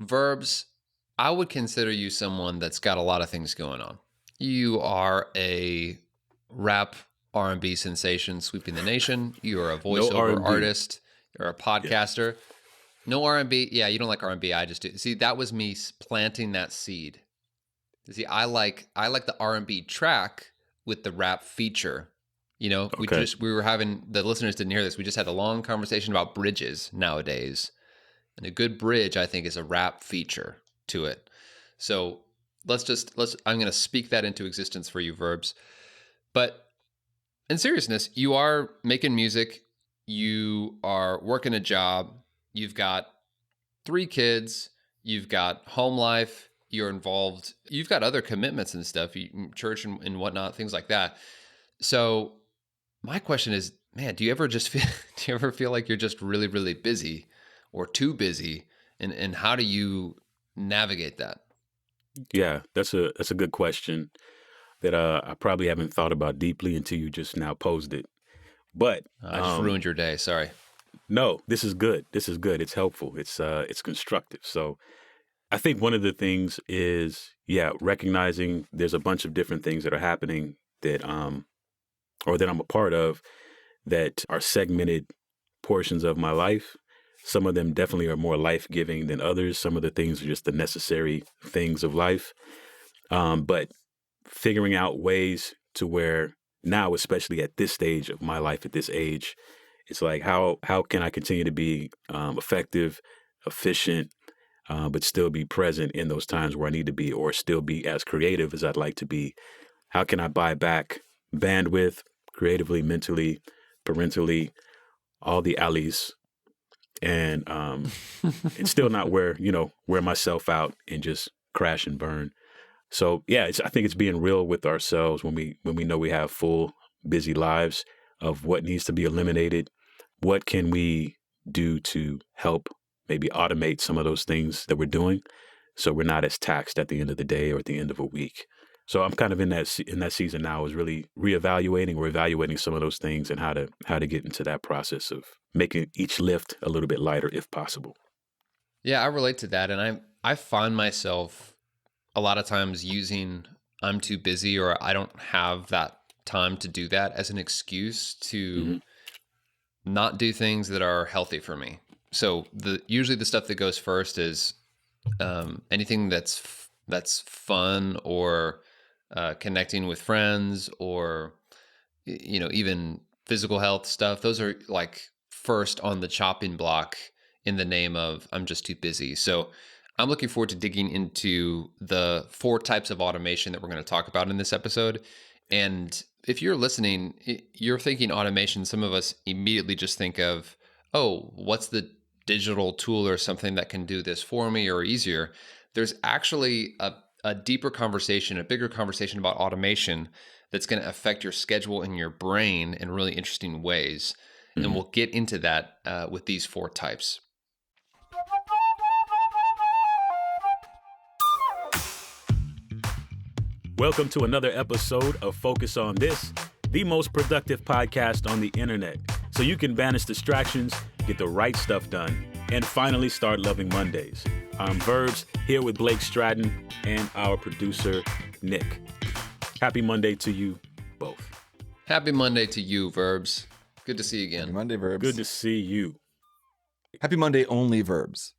Verbs, I would consider you someone that's got a lot of things going on. You are a rap R&B sensation sweeping the nation. You are a No voiceover R&B. artist. You're a Yeah. podcaster. No R&B. Yeah, you don't like R&B. I just do. See, that was me planting that seed. See, I like the R&B track with the rap feature. Okay. We were having, the listeners didn't hear this. We just had a long conversation about bridges nowadays. And a good bridge, I think, is a rap feature to it. So I'm going to speak that into existence for you, Verbs. But in seriousness, you are making music, you are working a job, you've got 3 kids, you've got home life, you're involved, you've got other commitments and stuff, church and whatnot, things like that. So my question is, man, do you ever feel like you're just really, really busy or too busy? And how do you navigate that? Yeah, that's a good question that I probably haven't thought about deeply until you just now posed it. But I just ruined your day. Sorry. no, this is good. This is good. It's helpful. It's constructive. So I think one of the things is, yeah, recognizing there's a bunch of different things that are happening that or that I'm a part of that are segmented portions of my life. Some of them definitely are more life-giving than others. Some of the things are just the necessary things of life. But figuring out ways to where now, especially at this stage of my life, at this age, it's like how can I continue to be effective, efficient, but still be present in those times where I need to be, or still be as creative as I'd like to be? How can I buy back bandwidth, creatively, mentally, parentally, all the alleys, and still not wear myself out and just crash and burn. So yeah, I think it's being real with ourselves when we know we have full busy lives of what needs to be eliminated. What can we do to help maybe automate some of those things that we're doing, so we're not as taxed at the end of the day or at the end of a week. So I'm kind of in that season now, is really reevaluating or evaluating some of those things and how to get into that process of making each lift a little bit lighter if possible. Yeah, I relate to that. And I find myself a lot of times using I'm too busy or I don't have that time to do that as an excuse to Hmm. not do things that are healthy for me. So usually the stuff that goes first is anything that's fun or connecting with friends or even physical health stuff. Those are like first on the chopping block in the name of I'm just too busy. So I'm looking forward to digging into the 4 types of automation that we're going to talk about in this episode. And if you're listening, you're thinking automation. Some of us immediately just think of, oh, what's the digital tool or something that can do this for me or easier? There's actually a deeper conversation, a bigger conversation about automation that's going to affect your schedule and your brain in really interesting ways. And Hmm. we'll get into that with these 4 types. Welcome to another episode of Focus on This, the most productive podcast on the internet, so you can banish distractions, get the right stuff done, and finally start loving Mondays. I'm Verbs, here with Blake Stratton and our producer, Nick. Happy Monday to you both. Happy Monday to you, Verbs. Good to see you again. Happy Monday, Verbs. Good to see you. Happy Monday, only Verbs.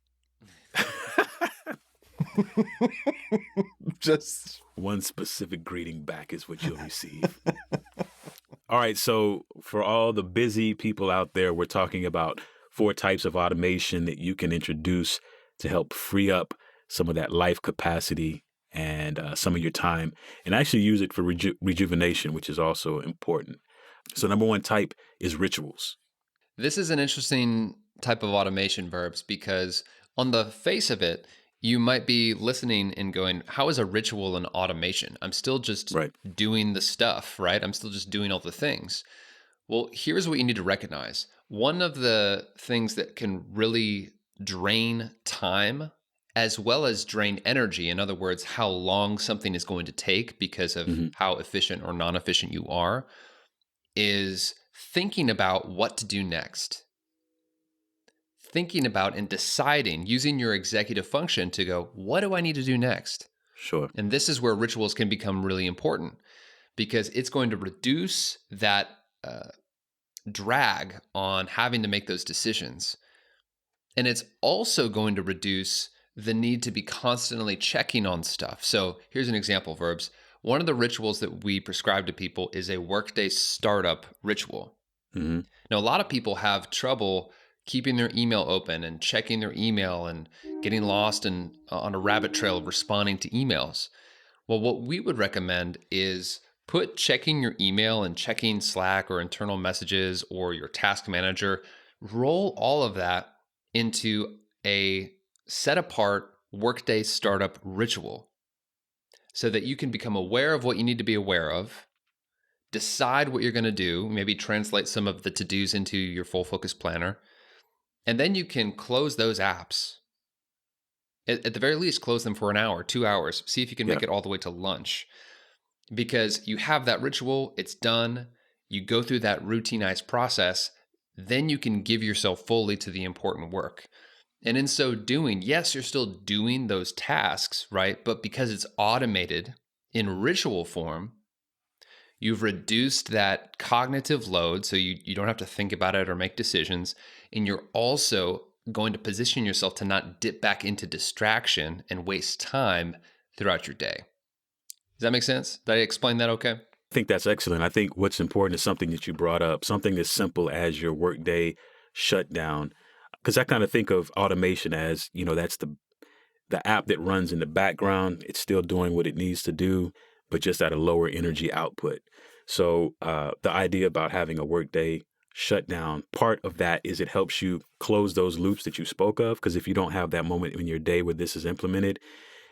Just one specific greeting back is what you'll receive. All right, so for all the busy people out there, we're talking about 4 types of automation that you can introduce to help free up some of that life capacity and some of your time, and actually use it for rejuvenation, which is also important. So number 1 type is rituals. This is an interesting type of automation, Verbs, because on the face of it, you might be listening and going, how is a ritual an automation? I'm still just doing the stuff, right? I'm still just doing all the things. Well, here's what you need to recognize. One of the things that can really drain time as well as drain energy, in other words, how long something is going to take because of how efficient or non-efficient you are, is thinking about what to do next. thinking about and deciding, using your executive function to go, what do I need to do next? Sure. And this is where rituals can become really important because it's going to reduce that drag on having to make those decisions. And it's also going to reduce the need to be constantly checking on stuff. So here's an example, Verbs. One of the rituals that we prescribe to people is a workday startup ritual. Hmm. Now, a lot of people have trouble keeping their email open and checking their email and getting lost on a rabbit trail of responding to emails. Well, what we would recommend is put checking your email and checking Slack or internal messages or your task manager, roll all of that into a set apart workday startup ritual so that you can become aware of what you need to be aware of, decide what you're going to do, maybe translate some of the to-dos into your full focus planner, and then you can close those apps. At the very least, close them for an hour, 2 hours. See if you can Yeah. make it all the way to lunch because you have that ritual, it's done. You go through that routinized process, then you can give yourself fully to the important work. And in so doing, yes, you're still doing those tasks, right? But because it's automated in ritual form, you've reduced that cognitive load so you don't have to think about it or make decisions. And you're also going to position yourself to not dip back into distraction and waste time throughout your day. Does that make sense? Did I explain that okay? I think that's excellent. I think what's important is something that you brought up, something as simple as your workday shutdown. Because I kind of think of automation as, that's the app that runs in the background. It's still doing what it needs to do, but just at a lower energy output. So the idea about having a workday shutdown, part of that is it helps you close those loops that you spoke of. Because if you don't have that moment in your day where this is implemented,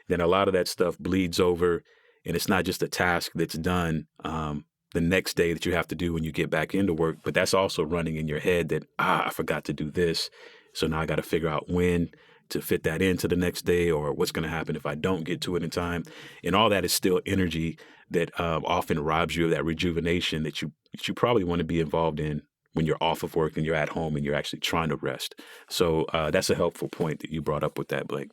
then a lot of that stuff bleeds over, and it's not just a task that's done the next day that you have to do when you get back into work, but that's also running in your head that, I forgot to do this. So now I got to figure out when to fit that into the next day or what's going to happen if I don't get to it in time. And all that is still energy that often robs you of that rejuvenation that you probably want to be involved in when you're off of work and you're at home and you're actually trying to rest. So that's a helpful point that you brought up with that, Blake.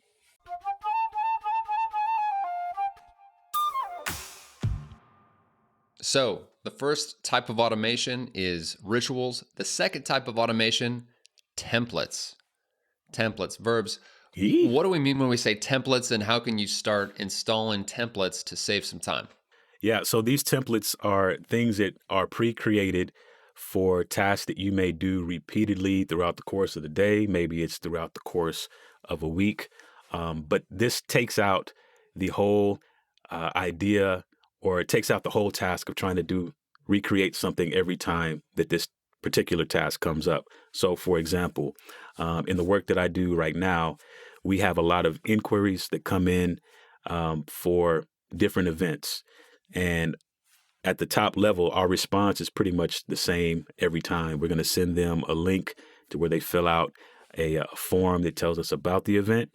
So, the first type of automation is rituals. The second type of automation, templates. Templates, verbs. Yee. What do we mean when we say templates, and how can you start installing templates to save some time? Yeah, so these templates are things that are pre-created for tasks that you may do repeatedly throughout the course of the day. Maybe it's throughout the course of a week. But this takes out the whole idea, or it takes out the whole task of trying to recreate something every time that this particular task comes up. So, for example, in the work that I do right now, we have a lot of inquiries that come in for different events. And at the top level, our response is pretty much the same every time. We're going to send them a link to where they fill out a form that tells us about the event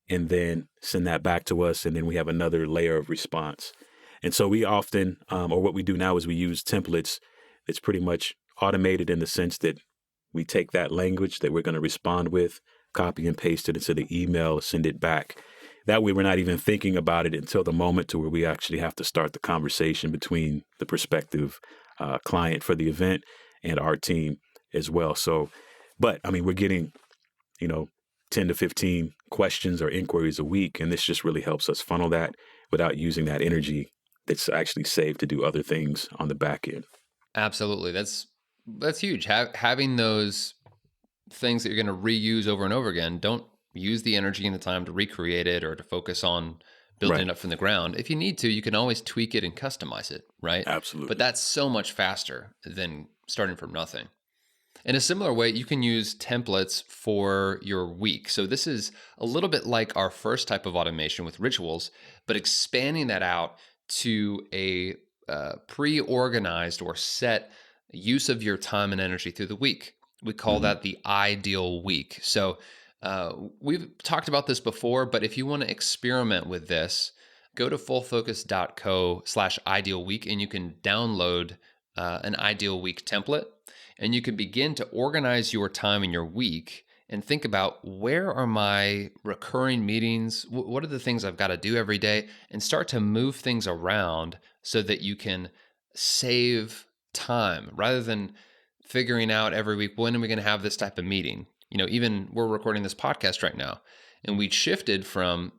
and then send that back to us. And then we have another layer of response. And so we often, or what we do now is we use templates. It's pretty much automated in the sense that we take that language that we're going to respond with, copy and paste it into the email, send it back. That way, we're not even thinking about it until the moment to where we actually have to start the conversation between the prospective client for the event and our team as well. So, but I mean, we're getting, 10 to 15 questions or inquiries a week, and this just really helps us funnel that without using that energy that's actually saved to do other things on the back end. Absolutely. That's huge. Having those things that you're going to reuse over and over again, don't use the energy and the time to recreate it or to focus on building Right. it up from the ground. If you need to, you can always tweak it and customize it, right? But Absolutely. that's so much faster than starting from nothing. In a similar way, you can use templates for your week. So this is a little bit like our first type of automation with rituals, but expanding that out to a pre-organized or set use of your time and energy through the week. We call Hmm. that the ideal week. So we've talked about this before, but if you want to experiment with this, go to fullfocus.co/ideal week and you can download an ideal week template and you can begin to organize your time in your week and think about, where are my recurring meetings? What are the things I've got to do every day? And start to move things around so that you can save time rather than figuring out every week, when are we going to have this type of meeting? Even we're recording this podcast right now, and we shifted from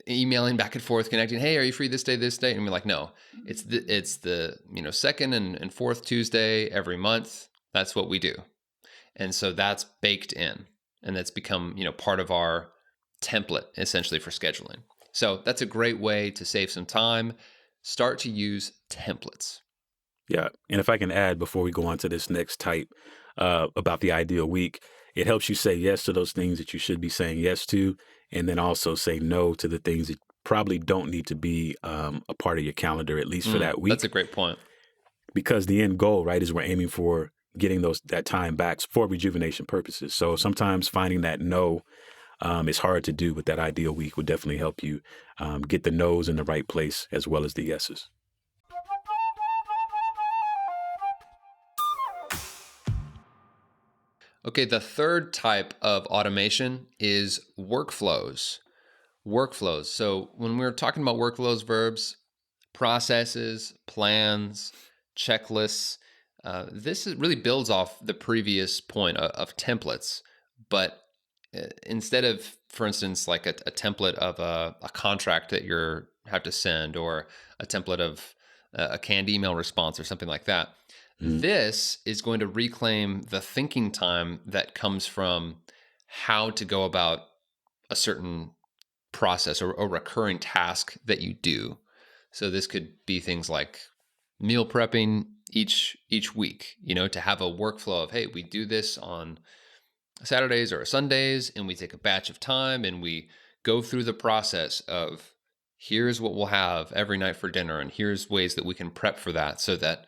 emailing back and forth, connecting. Hey, are you free this day, this day? And we're like, no, it's the second and fourth Tuesday every month. That's what we do. And so that's baked in, and that's become, part of our template essentially for scheduling. So that's a great way to save some time. Start to use templates. Yeah. And if I can add before we go on to this next type about the ideal week, it helps you say yes to those things that you should be saying yes to, and then also say no to the things that probably don't need to be a part of your calendar, at least for that week. That's a great point. Because the end goal, right, is we're aiming for getting that time back for rejuvenation purposes. So sometimes finding that no is hard to do, but that ideal week would definitely help you get the no's in the right place as well as the yeses. Okay, the third type of automation is workflows. Workflows. So when we're talking about workflows, verbs, processes, plans, checklists, really builds off the previous point of templates. But instead of, for instance, like a template of a contract that you have to send, or a template of a canned email response or something like that, this is going to reclaim the thinking time that comes from how to go about a certain process or a recurring task that you do. So this could be things like meal prepping each week, to have a workflow of, hey, we do this on Saturdays or Sundays, and we take a batch of time and we go through the process of, here's what we'll have every night for dinner, and here's ways that we can prep for that so that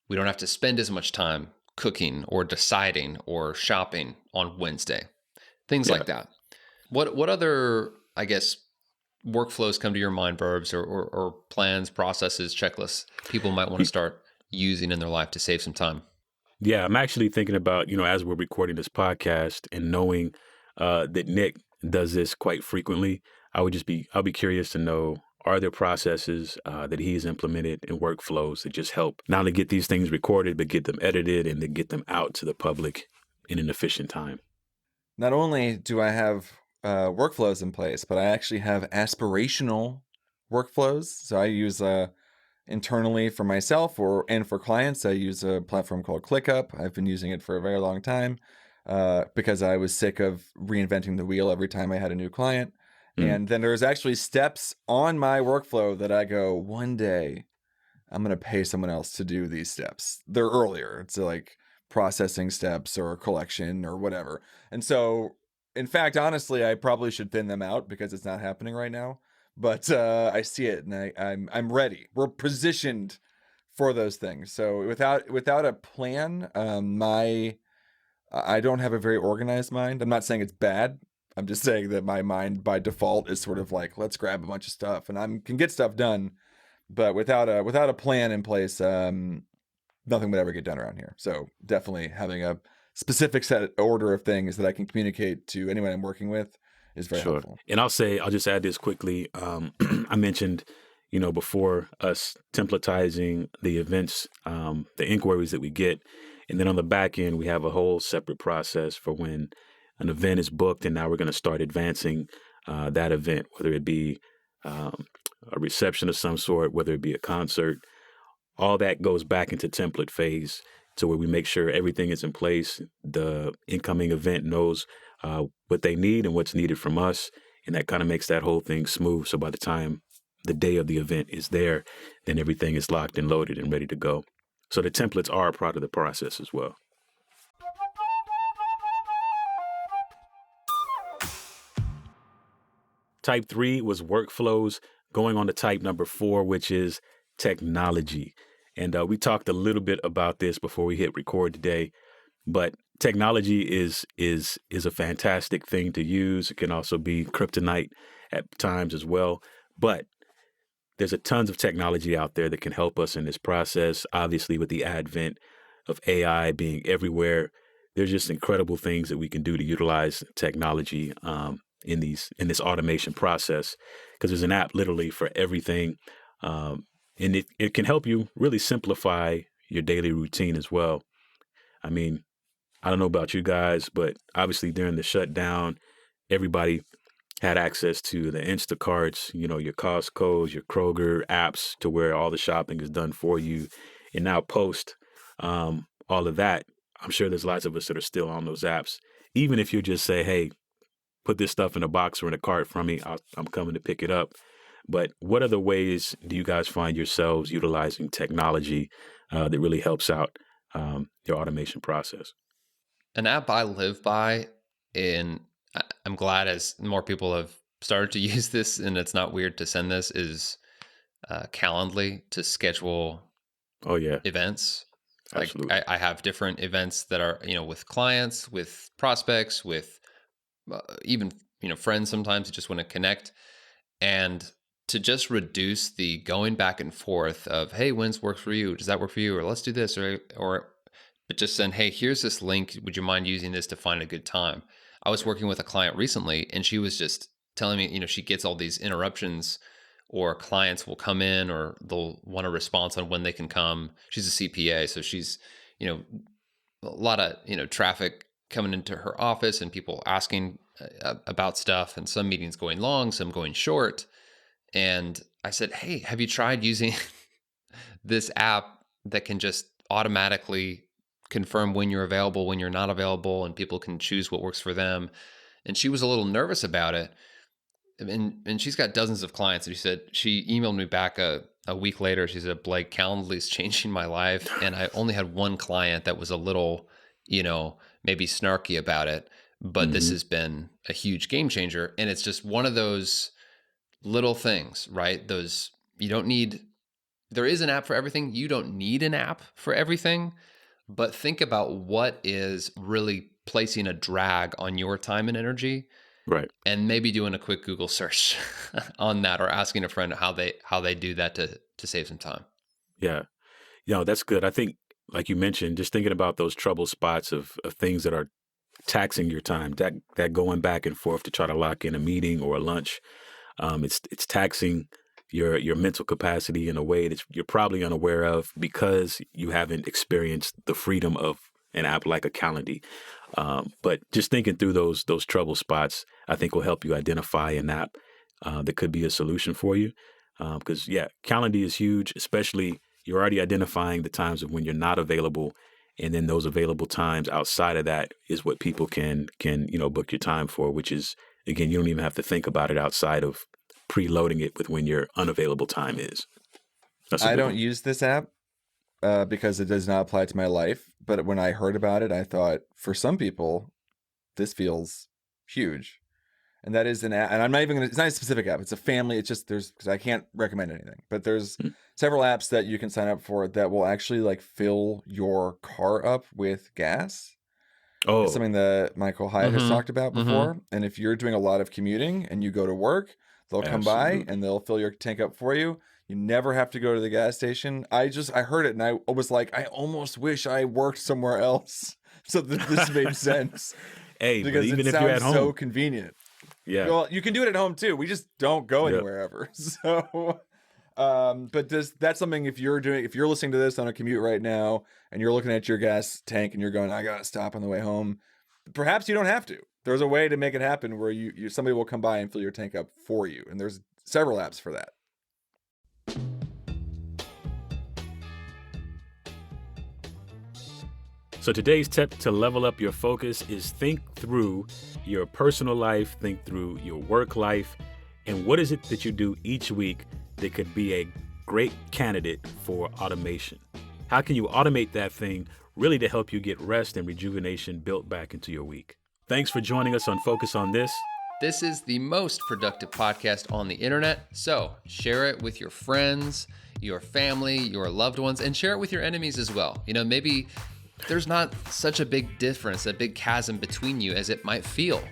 we don't have to spend as much time cooking or deciding or shopping on Wednesday. Things like that. What other, I guess, workflows come to your mind, verbs or plans, processes, checklists people might want to start using in their life to save some time? Yeah, I'm actually thinking about, as we're recording this podcast and knowing that Nick does this quite frequently, I'll be curious to know, are there processes that he's implemented in workflows that just help not only get these things recorded, but get them edited and to get them out to the public in an efficient time? Not only do I have workflows in place, but I actually have aspirational workflows. So I use internally for myself and for clients, I use a platform called ClickUp. I've been using it for a very long time because I was sick of reinventing the wheel every time I had a new client. And then there's actually steps on my workflow that I go, one day I'm going to pay someone else to do these steps. They're earlier. It's like processing steps or collection or whatever. And so, in fact, honestly, I probably should thin them out because it's not happening right now. But I see it, and I'm ready. We're positioned for those things. So without a plan, I don't have a very organized mind. I'm not saying it's bad. I'm just saying that my mind by default is sort of like, let's grab a bunch of stuff, and I can get stuff done, but without a plan in place, nothing would ever get done around here. So definitely having a specific set order of things that I can communicate to anyone I'm working with is very helpful. And I'll just add this quickly. I mentioned, before us templatizing the events, the inquiries that we get. And then on the back end, we have a whole separate process for when an event is booked, and now we're going to start advancing that event, whether it be a reception of some sort, whether it be a concert. All that goes back into template phase, to where we make sure everything is in place. The incoming event knows what they need and what's needed from us, and that kind of makes that whole thing smooth. So by the time the day of the event is there, then everything is locked and loaded and ready to go. So the templates are a part of the process as well. Type 3 was workflows. Going on to type number 4, which is technology. And we talked a little bit about this before we hit record today, but technology is a fantastic thing to use. It can also be kryptonite at times as well. But there's a tons of technology out there that can help us in this process. Obviously, with the advent of AI being everywhere, there's just incredible things that we can do to utilize technology in this automation process, because there's an app literally for everything. And it can help you really simplify your daily routine as well. I mean, I don't know about you guys, but obviously during the shutdown, everybody had access to the Instacarts, your Costco's, your Kroger apps, to where all the shopping is done for you. And now post all of that, I'm sure there's lots of us that are still on those apps. Even if you just say, hey, put this stuff in a box or in a cart for me, I'm coming to pick it up. But what other ways do you guys find yourselves utilizing technology that really helps out your automation process? An app I live by, and I'm glad as more people have started to use this, and it's not weird to send this, is Calendly to schedule Oh, yeah, events. Like absolutely. I have different events that are, with clients, with prospects, with even, friends sometimes who just want to connect. And to just reduce the going back and forth of, hey, when's works for you? Does that work for you? Or let's do this, but just send, hey, here's this link. Would you mind using this to find a good time? I was working with a client recently, and she was just telling me, she gets all these interruptions, or clients will come in or they'll want a response on when they can come. She's a CPA, so she's, a lot of, traffic coming into her office and people asking about stuff, and some meetings going long, some going short. And I said, hey, have you tried using this app that can just automatically confirm when you're available, when you're not available, and people can choose what works for them? And she was a little nervous about it. And she's got dozens of clients. And she emailed me back a week later. She said, Blake, Calendly is changing my life. And I only had one client that was a little, maybe snarky about it. But this Hmm. has been a huge game changer. And it's just one of those little things, right? There is an app for everything. You don't need an app for everything. But think about what is really placing a drag on your time and energy, Right. and maybe doing a quick Google search on that, or asking a friend how they do that to save some time. Yeah. That's good. I think, like you mentioned, just thinking about those trouble spots of things that are taxing your time, that going back and forth to try to lock in a meeting or a lunch. It's taxing your mental capacity in a way that you're probably unaware of, because you haven't experienced the freedom of an app like a Calendly. But just thinking through those trouble spots, I think will help you identify an app that could be a solution for you. Because Calendly is huge, especially you're already identifying the times of when you're not available, and then those available times outside of that is what people can book your time for, which is, again, you don't even have to think about it outside of preloading it with when your unavailable time is. That's a I good don't one. use this app because it does not apply to my life. But when I heard about it, I thought, for some people, this feels huge. And that is an app, and I'm not even gonna, it's not a specific app. It's a family. It's just, because I can't recommend anything, but there's Mm. several apps that you can sign up for that will actually like fill your car up with gas. It's Oh, something that Michael Hyatt has talked about Mm-hmm. Mm-hmm. before. And if you're doing a lot of commuting and you go to work, they'll come by absolutely. and they'll fill your tank up for you. You never have to go to the gas station. I heard it and I was like, I almost wish I worked somewhere else so that this made sense, Hey, but because it even if you're at sounds so home, convenient. yeah, Well, you can do it at home too. We just don't go yeah. anywhere ever. So, but that's something, if you're listening to this on a commute right now and you're looking at your gas tank and you're going, I gotta stop on the way home. Perhaps you don't have to. There's a way to make it happen where somebody will come by and fill your tank up for you. And there's several apps for that. So today's tip to level up your focus is think through your personal life, think through your work life, and what is it that you do each week that could be a great candidate for automation? How can you automate that thing really to help you get rest and rejuvenation built back into your week? Thanks for joining us on Focus on This. This is the most productive podcast on the internet, so share it with your friends, your family, your loved ones, and share it with your enemies as well. Maybe there's not such a big difference, a big chasm between you as it might feel.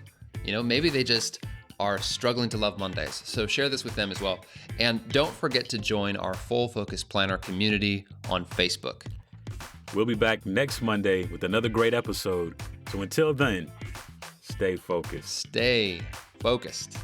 Maybe they just are struggling to love Mondays. So share this with them as well. And don't forget to join our Full Focus Planner community on Facebook. We'll be back next Monday with another great episode. So until then, stay focused. Stay focused.